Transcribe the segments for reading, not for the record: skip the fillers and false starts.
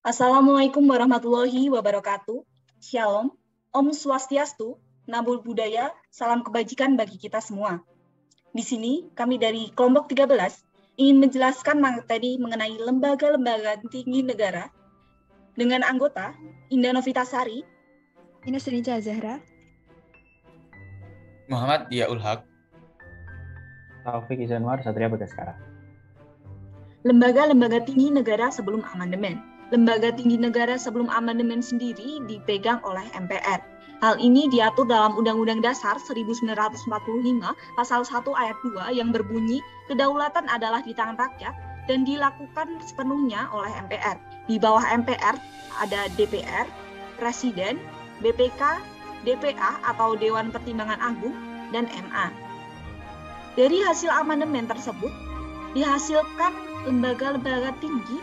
Assalamualaikum warahmatullahi wabarakatuh. Shalom, Om Swastiastu, Namo Buddhaya, salam kebajikan bagi kita semua. Di sini, kami dari kelompok 13 ingin menjelaskan materi mengenai lembaga-lembaga tinggi negara dengan anggota Indah Novitasari, Ines Rinca Zahra, Muhammad Diaul Haq, Taufik Izanwar, Satria Bagaskara. lembaga-lembaga tinggi negara sebelum amandemen. Lembaga tinggi negara sebelum amandemen sendiri dipegang oleh MPR. Hal ini diatur dalam Undang-Undang Dasar 1945 Pasal 1 Ayat 2 yang berbunyi, kedaulatan adalah di tangan rakyat dan dilakukan sepenuhnya oleh MPR. Di bawah MPR ada DPR, Presiden, BPK, DPA atau Dewan Pertimbangan Agung, dan MA. Dari hasil amandemen tersebut, dihasilkan lembaga-lembaga tinggi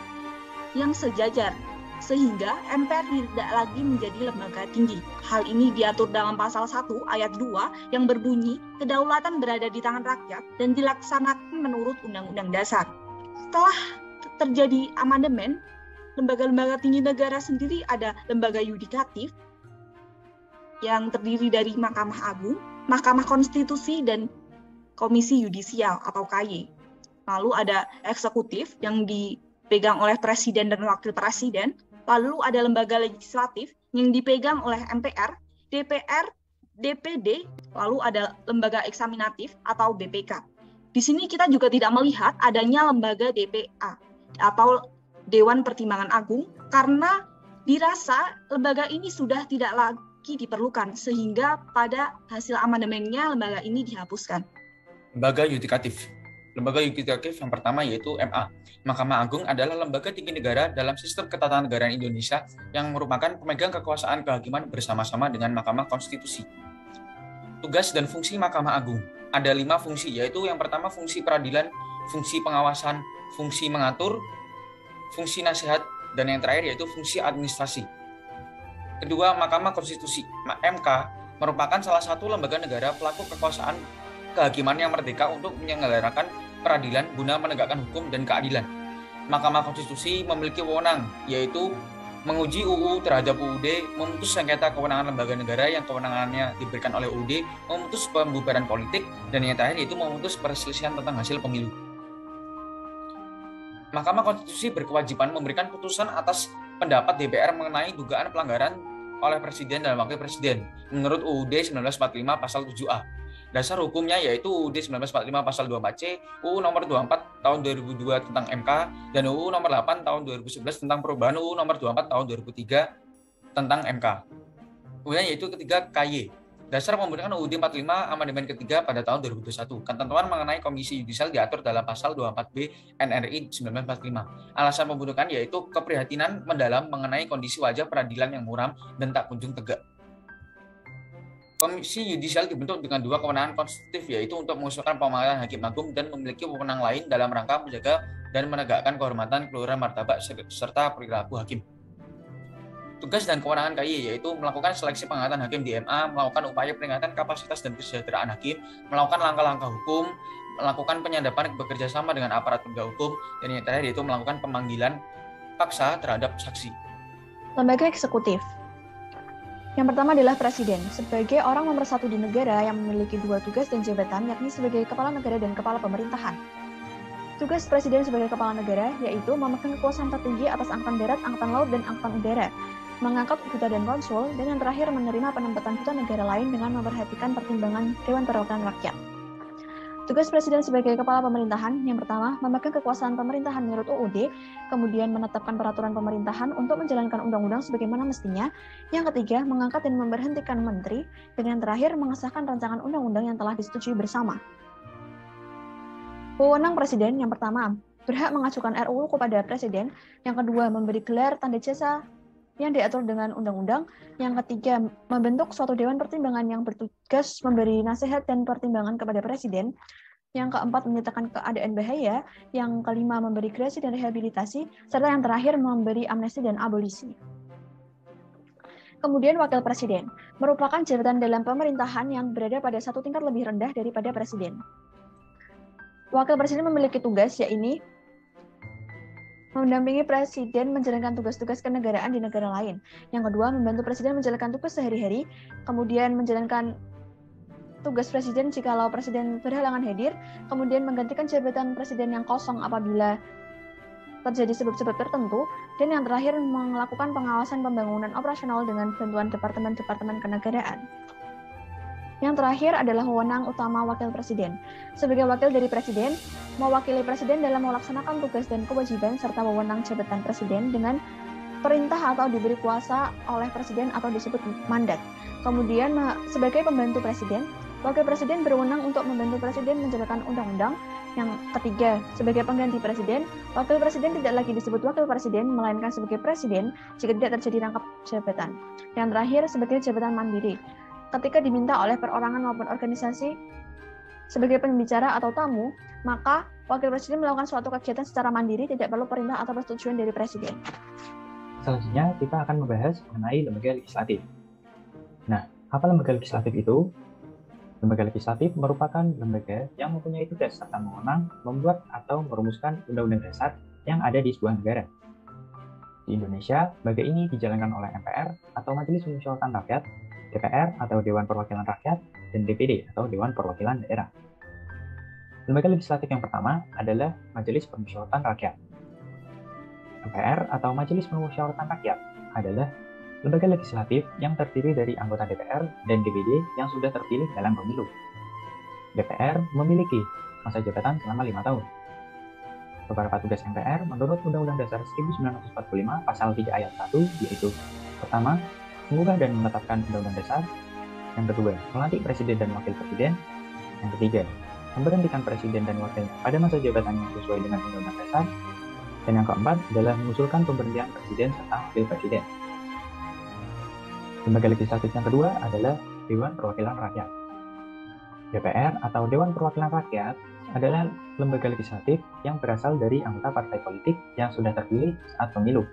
yang sejajar, sehingga MPR tidak lagi menjadi lembaga tinggi. Hal ini diatur dalam Pasal 1 Ayat 2 yang berbunyi, kedaulatan berada di tangan rakyat dan dilaksanakan menurut Undang-Undang Dasar. Setelah terjadi amandemen, lembaga-lembaga tinggi negara sendiri ada lembaga yudikatif yang terdiri dari Mahkamah Agung, Mahkamah Konstitusi, dan Komisi Yudisial atau KY. Lalu ada eksekutif yang dipegang oleh Presiden dan Wakil Presiden. Lalu ada lembaga legislatif yang dipegang oleh MPR, DPR, DPD. Lalu ada lembaga eksaminatif atau BPK. Di sini kita juga tidak melihat adanya lembaga DPA atau Dewan Pertimbangan Agung karena dirasa lembaga ini sudah tidak lagi diperlukan sehingga pada hasil amandemennya lembaga ini dihapuskan. Lembaga Yudikatif. Lembaga yudikatif yang pertama yaitu MA. Mahkamah Agung adalah lembaga tinggi negara dalam sistem ketatanegaraan Indonesia yang merupakan pemegang kekuasaan kehakiman bersama-sama dengan Mahkamah Konstitusi. Tugas dan fungsi Mahkamah Agung. Ada 5 fungsi, yaitu yang pertama fungsi peradilan, fungsi pengawasan, fungsi mengatur, fungsi nasihat, dan yang terakhir yaitu fungsi administrasi. Kedua, Mahkamah Konstitusi. MK merupakan salah satu lembaga negara pelaku kekuasaan kehakiman yang merdeka untuk menyelenggarakan peradilan guna menegakkan hukum dan keadilan. Mahkamah Konstitusi memiliki wewenang, yaitu menguji UU terhadap UUD, memutus sengketa kewenangan lembaga negara yang kewenangannya diberikan oleh UUD, memutus pembubaran politik, dan yang terakhir yaitu memutus perselisihan tentang hasil pemilu. Mahkamah Konstitusi berkewajiban memberikan putusan atas pendapat DPR mengenai dugaan pelanggaran oleh Presiden dan Wakil Presiden menurut UUD 1945 Pasal 7A. Dasar hukumnya yaitu UUD 1945 Pasal 24C, UU nomor 24 tahun 2002 tentang MK, dan UU nomor 8 tahun 2011 tentang perubahan UU nomor 24 tahun 2003 tentang MK. Kemudian yaitu ketiga KY. Dasar pembentukan UUD 45 amandemen ketiga pada tahun 2021. Ketentuan mengenai Komisi Yudisial diatur dalam Pasal 24B NRI 1945. Alasan pembentukan yaitu keprihatinan mendalam mengenai kondisi wajah peradilan yang muram dan tak kunjung tegak. Komisi Yudisial dibentuk dengan 2 kewenangan konstitutif, yaitu untuk mengusulkan pemanggilan Hakim Agung dan memiliki wewenang lain dalam rangka menjaga dan menegakkan kehormatan, keluhuran, martabat, serta perilaku hakim. Tugas dan kewenangan KY yaitu melakukan seleksi pengangkatan hakim di MA, melakukan upaya peningkatan kapasitas dan kesejahteraan hakim, melakukan langkah-langkah hukum, melakukan penyadapan bekerja sama dengan aparat penegak hukum, dan yang terakhir yaitu melakukan pemanggilan paksa terhadap saksi. lembaga eksekutif. Yang pertama adalah Presiden, sebagai orang nomor 1 di negara yang memiliki 2 tugas dan jabatan, yakni sebagai Kepala Negara dan Kepala Pemerintahan. Tugas Presiden sebagai Kepala Negara yaitu memegang kekuasaan tertinggi atas Angkatan Darat, Angkatan Laut, dan Angkatan Udara, mengangkat duta dan konsul, dan yang terakhir menerima penempatan duta negara lain dengan memperhatikan pertimbangan Dewan Perwakilan Rakyat. Tugas Presiden sebagai Kepala Pemerintahan, yang pertama, memegang kekuasaan pemerintahan menurut UUD, kemudian menetapkan peraturan pemerintahan untuk menjalankan undang-undang sebagaimana mestinya, yang ketiga, mengangkat dan memberhentikan menteri, dan yang terakhir, mengesahkan rancangan undang-undang yang telah disetujui bersama. Wewenang Presiden, yang pertama, berhak mengajukan RUU kepada Presiden, yang kedua, memberi gelar tanda jasa yang diatur dengan undang-undang, yang ketiga, membentuk suatu dewan pertimbangan yang bertugas memberi nasihat dan pertimbangan kepada Presiden, yang keempat, menyatakan keadaan bahaya, yang kelima, memberi gerasi dan rehabilitasi, serta yang terakhir, memberi amnesti dan abolisi. Kemudian Wakil Presiden, merupakan jabatan dalam pemerintahan yang berada pada satu tingkat lebih rendah daripada Presiden. Wakil Presiden memiliki tugas, yaitu mendampingi presiden menjalankan tugas-tugas kenegaraan di negara lain. Yang kedua, membantu presiden menjalankan tugas sehari-hari, kemudian menjalankan tugas presiden jikalau presiden berhalangan hadir, kemudian menggantikan jabatan presiden yang kosong apabila terjadi sebab-sebab tertentu, dan yang terakhir melakukan pengawasan pembangunan operasional dengan bantuan departemen-departemen kenegaraan. Yang terakhir adalah wewenang utama wakil presiden. Sebagai wakil dari presiden, mewakili presiden dalam melaksanakan tugas dan kewajiban serta wewenang jabatan presiden dengan perintah atau diberi kuasa oleh presiden atau disebut mandat. Kemudian sebagai pembantu presiden, wakil presiden berwenang untuk membantu presiden menjalankan undang-undang. Yang ketiga, sebagai pengganti presiden, wakil presiden tidak lagi disebut wakil presiden, melainkan sebagai presiden jika tidak terjadi rangkap jabatan. Yang terakhir, sebagai jabatan mandiri. Ketika diminta oleh perorangan maupun organisasi sebagai pembicara atau tamu, maka wakil presiden melakukan suatu kegiatan secara mandiri, tidak perlu perintah atau persetujuan dari presiden. Selanjutnya, kita akan membahas mengenai lembaga legislatif. Nah, apa lembaga legislatif itu? Lembaga legislatif merupakan lembaga yang mempunyai tugas serta wewenang membuat atau merumuskan undang-undang dasar yang ada di sebuah negara. Di Indonesia, lembaga ini dijalankan oleh MPR atau Majelis Permusyawaratan Rakyat, DPR atau Dewan Perwakilan Rakyat, dan DPD atau Dewan Perwakilan Daerah. Lembaga legislatif yang pertama adalah Majelis Permusyawaratan Rakyat. MPR atau Majelis Permusyawaratan Rakyat adalah lembaga legislatif yang terdiri dari anggota DPR dan DPD yang sudah terpilih dalam pemilu. DPR memiliki masa jabatan selama 5 tahun. Beberapa tugas MPR menurut Undang-Undang Dasar 1945 Pasal 3 Ayat 1 yaitu: pertama, mengubah dan menetapkan undang-undang dasar. Yang kedua, melantik presiden dan wakil presiden. Yang ketiga, memberhentikan presiden dan wakilnya pada masa jabatannya sesuai dengan undang-undang dasar. Dan yang keempat adalah mengusulkan pemberhentian presiden serta wakil presiden. Lembaga legislatif yang kedua adalah Dewan Perwakilan Rakyat. DPR atau Dewan Perwakilan Rakyat adalah lembaga legislatif yang berasal dari anggota partai politik yang sudah terpilih saat pemilu.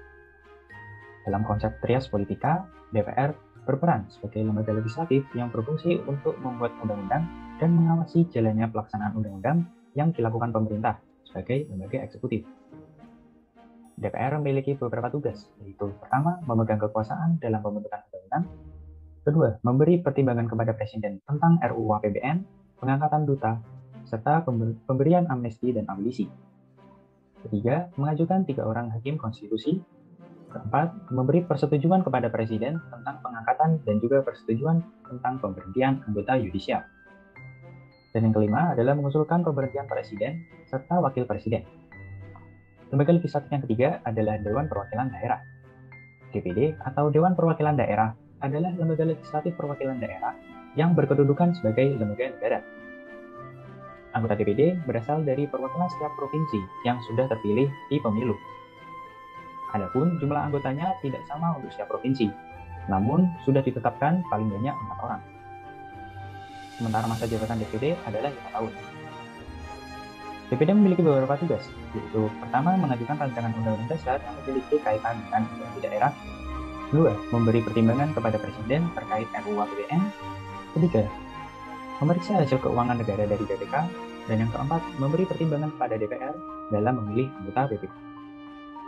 Dalam konsep trias politika, DPR berperan sebagai lembaga legislatif yang berfungsi untuk membuat undang-undang dan mengawasi jalannya pelaksanaan undang-undang yang dilakukan pemerintah sebagai lembaga eksekutif. DPR memiliki beberapa tugas, yaitu pertama, memegang kekuasaan dalam pembentukan undang-undang. Kedua, memberi pertimbangan kepada Presiden tentang RUU APBN, pengangkatan duta, serta pemberian amnesti dan abolisi. Ketiga, mengajukan 3 orang hakim konstitusi. Keempat, memberi persetujuan kepada Presiden tentang pengangkatan dan juga persetujuan tentang pemberhentian anggota yudisial. Dan yang kelima adalah mengusulkan pemberhentian Presiden serta Wakil Presiden. Lembaga legislatif yang ketiga adalah Dewan Perwakilan Daerah. DPD atau Dewan Perwakilan Daerah adalah lembaga legislatif perwakilan daerah yang berkedudukan sebagai lembaga negara. Anggota DPD berasal dari perwakilan setiap provinsi yang sudah terpilih di pemilu. Adapun jumlah anggotanya tidak sama untuk setiap provinsi, namun sudah ditetapkan paling banyak 4 orang. Sementara masa jabatan DPD adalah 5 tahun. DPD memiliki beberapa tugas, yaitu pertama, mengajukan rancangan undang-undang dasar yang memiliki kaitan dengan otonomi daerah. Kedua, memberi pertimbangan kepada Presiden terkait RUU APBN. Ketiga, memeriksa hasil keuangan negara dari BPK. Dan yang keempat, memberi pertimbangan kepada DPR dalam memilih anggota BPK.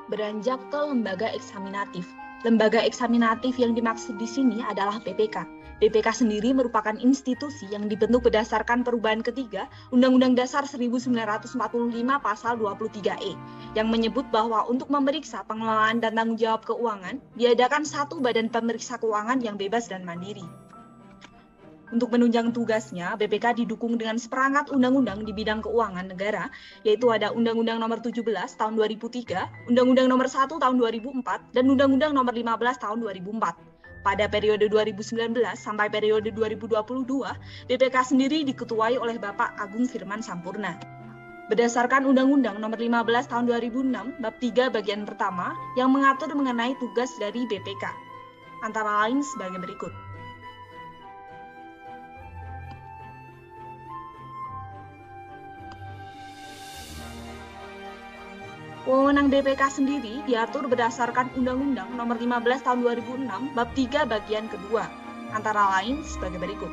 Beranjak ke lembaga eksaminatif. Lembaga eksaminatif yang dimaksud di sini adalah BPK. BPK sendiri merupakan institusi yang dibentuk berdasarkan perubahan ketiga Undang-Undang Dasar 1945 Pasal 23E yang menyebut bahwa untuk memeriksa pengelolaan dan tanggung jawab keuangan diadakan satu badan pemeriksa keuangan yang bebas dan mandiri. Untuk menunjang tugasnya, BPK didukung dengan seperangkat undang-undang di bidang keuangan negara, yaitu ada Undang-Undang Nomor 17 Tahun 2003, Undang-Undang Nomor 1 Tahun 2004, dan Undang-Undang Nomor 15 Tahun 2004. Pada periode 2019 sampai periode 2022, BPK sendiri diketuai oleh Bapak Agung Firman Sampurna. Berdasarkan Undang-Undang Nomor 15 Tahun 2006, Bab 3 bagian pertama yang mengatur mengenai tugas dari BPK, antara lain sebagai berikut. Wewenang BPK sendiri diatur berdasarkan Undang-Undang Nomor 15 Tahun 2006 Bab 3 bagian kedua, antara lain sebagai berikut.